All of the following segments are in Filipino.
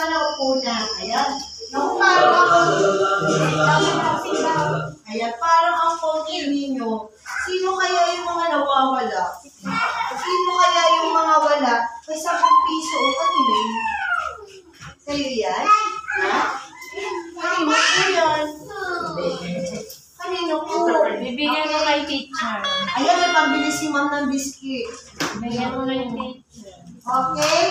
naupo na. Ayan. Naku, parang ako. Ayan, parang ang pogi ninyo. Sino kaya yung mga nawawala? Sino kaya yung mga wala? May 10 piso o kanino yun? Sa'yo yan? Ha? Kanino po yan? Kanino po? Bibigyan mo kay teacher. Ayan, may pambili si ma'am ng biscuit. Bibigyan mo kay teacher. Okay?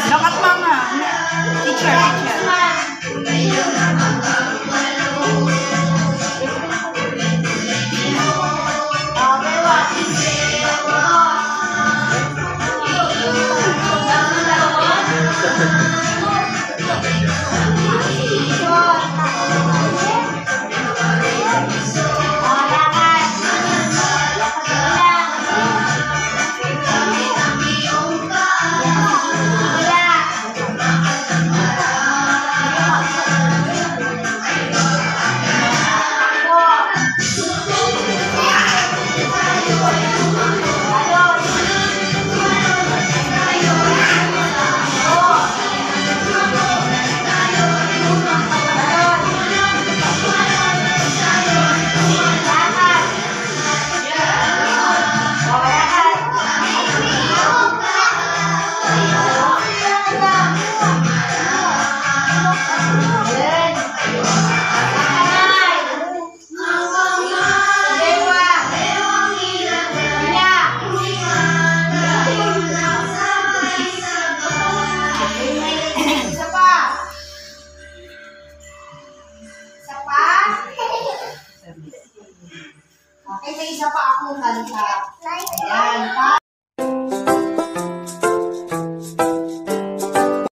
Dapat mama. Teacher. Okay, may isa pa akong kanta. Ayan.